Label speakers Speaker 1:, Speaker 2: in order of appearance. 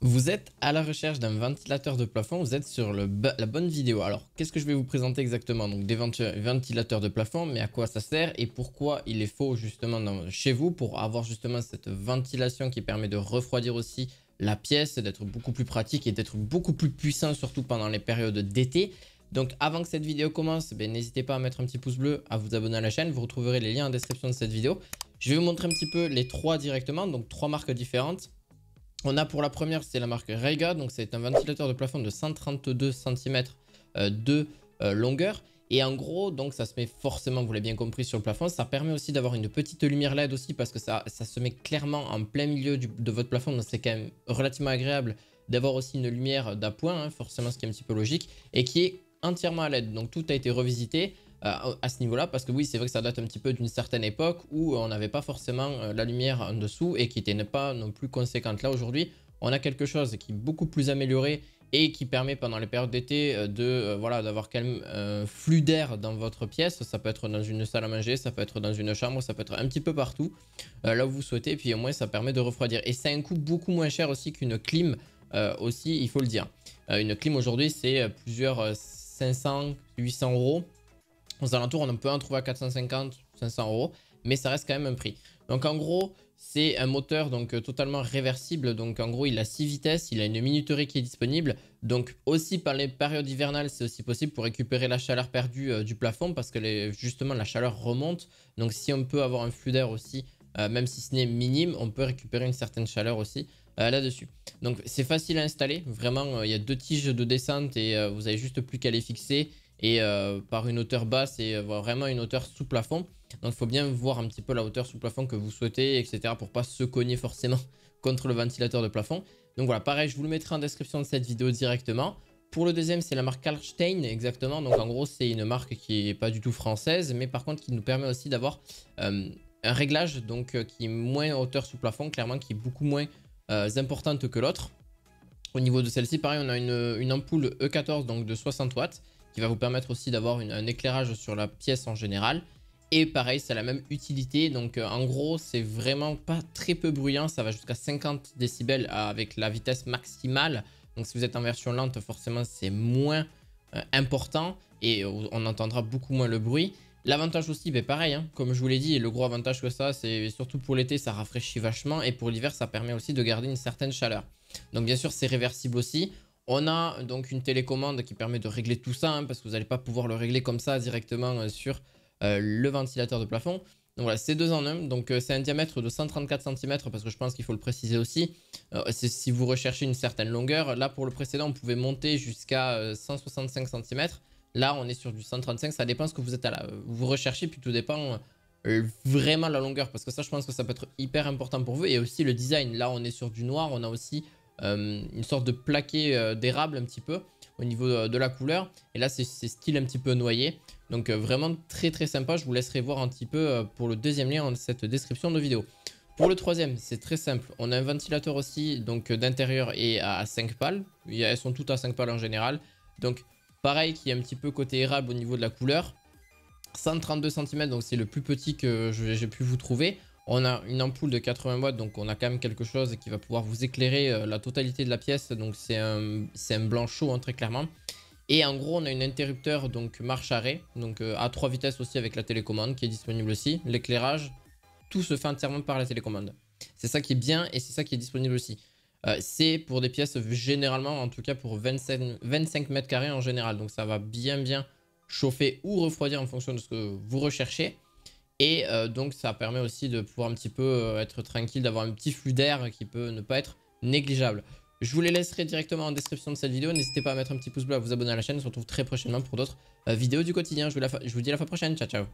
Speaker 1: Vous êtes à la recherche d'un ventilateur de plafond, vous êtes sur la bonne vidéo. Alors, qu'est-ce que je vais vous présenter exactement? Donc, des ventilateurs de plafond, mais à quoi ça sert et pourquoi il est faux justement chez vous pour avoir justement cette ventilation qui permet de refroidir aussi la pièce, d'être beaucoup plus pratique et d'être beaucoup plus puissant, surtout pendant les périodes d'été. Donc, avant que cette vidéo commence, n'hésitez pas à mettre un petit pouce bleu, à vous abonner à la chaîne. Vous retrouverez les liens en description de cette vidéo. Je vais vous montrer un petit peu les trois directement, donc trois marques différentes. On a pour la première, c'est la marque Rayga, donc c'est un ventilateur de plafond de 132 cm de longueur. Et en gros, donc ça se met forcément, vous l'avez bien compris, sur le plafond. Ça permet aussi d'avoir une petite lumière LED aussi parce que ça se met clairement en plein milieu de votre plafond. Donc c'est quand même relativement agréable d'avoir aussi une lumière d'appoint, forcément ce qui est un petit peu logique, et qui est entièrement à LED. Donc tout a été revisité à ce niveau-là, parce que oui, c'est vrai que ça date un petit peu d'une certaine époque où on n'avait pas forcément la lumière en dessous et qui n'était pas non plus conséquente. Là, aujourd'hui, on a quelque chose qui est beaucoup plus amélioré et qui permet pendant les périodes d'été voilà, d'avoir quand même un flux d'air dans votre pièce. Ça peut être dans une salle à manger, ça peut être dans une chambre, ça peut être un petit peu partout, là où vous souhaitez. Et puis au moins, ça permet de refroidir. Et c'est un coût beaucoup moins cher aussi qu'une clim, aussi, il faut le dire. Une clim aujourd'hui, c'est plusieurs 500, 800 euros. Aux alentours, on peut en trouver à 450, 500 euros, mais ça reste quand même un prix. Donc en gros, c'est un moteur donc totalement réversible. Donc en gros, il a 6 vitesses, il a une minuterie qui est disponible. Donc aussi par les périodes hivernales, c'est aussi possible pour récupérer la chaleur perdue du plafond parce que justement la chaleur remonte. Donc si on peut avoir un flux d'air aussi, même si ce n'est minime, on peut récupérer une certaine chaleur aussi là-dessus. Donc c'est facile à installer. Vraiment, il y a deux tiges de descente et vous avez juste plus qu'à les fixer. Et par une hauteur basse et vraiment une hauteur sous plafond. Donc il faut bien voir un petit peu la hauteur sous plafond que vous souhaitez, etc. pour pas se cogner forcément contre le ventilateur de plafond. Donc voilà, pareil, je vous le mettrai en description de cette vidéo directement. Pour le deuxième, c'est la marque Karlstein, exactement. Donc en gros, c'est une marque qui n'est pas du tout française, mais par contre qui nous permet aussi d'avoir un réglage donc, qui est moins hauteur sous plafond, clairement qui est beaucoup moins importante que l'autre. Au niveau de celle-ci, pareil, on a une ampoule E14 donc de 60 watts qui va vous permettre aussi d'avoir un éclairage sur la pièce en général. Et pareil, c'est la même utilité. Donc en gros, c'est vraiment pas très peu bruyant. Ça va jusqu'à 50 décibels avec la vitesse maximale. Donc si vous êtes en version lente, forcément, c'est moins important et on entendra beaucoup moins le bruit. L'avantage aussi, pareil, comme je vous l'ai dit, le gros avantage que ça, c'est surtout pour l'été, ça rafraîchit vachement. Et pour l'hiver, ça permet aussi de garder une certaine chaleur. Donc bien sûr, c'est réversible aussi. On a donc une télécommande qui permet de régler tout ça, parce que vous n'allez pas pouvoir le régler comme ça directement sur le ventilateur de plafond. Donc voilà, c'est 2 en 1. Donc c'est un diamètre de 134 cm, parce que je pense qu'il faut le préciser aussi. C'est si vous recherchez une certaine longueur. Là, pour le précédent, on pouvait monter jusqu'à 165 cm. Là, on est sur du 135. Ça dépend ce que vous êtes vous recherchez, puis tout dépend vraiment la longueur. Parce que ça, je pense que ça peut être hyper important pour vous. Et aussi le design. Là, on est sur du noir. On a aussi une sorte de plaqué d'érable un petit peu au niveau de la couleur. Et là, c'est style un petit peu noyé. Donc vraiment très très sympa. Je vous laisserai voir un petit peu pour le deuxième lien dans cette description de vidéo. Pour le troisième, c'est très simple. On a un ventilateur aussi donc d'intérieur et à 5 pales. Elles sont toutes à 5 pales en général. Donc pareil, qui est un petit peu côté érable au niveau de la couleur. 132 cm, donc c'est le plus petit que j'ai pu vous trouver. On a une ampoule de 80 watts, donc on a quand même quelque chose qui va pouvoir vous éclairer la totalité de la pièce. Donc c'est un blanc chaud, très clairement. Et en gros, on a un interrupteur donc marche-arrêt, donc à 3 vitesses aussi avec la télécommande qui est disponible aussi. L'éclairage, tout se fait entièrement par la télécommande. C'est ça qui est bien et c'est ça qui est disponible aussi. C'est pour des pièces généralement, en tout cas pour 25 mètres carrés en général. Donc ça va bien chauffer ou refroidir en fonction de ce que vous recherchez. Et donc ça permet aussi de pouvoir un petit peu être tranquille, d'avoir un petit flux d'air qui peut ne pas être négligeable. Je vous les laisserai directement en description de cette vidéo. N'hésitez pas à mettre un petit pouce bleu, à vous abonner à la chaîne. On se retrouve très prochainement pour d'autres vidéos du quotidien. Je vous dis à la fois prochaine. Ciao, ciao.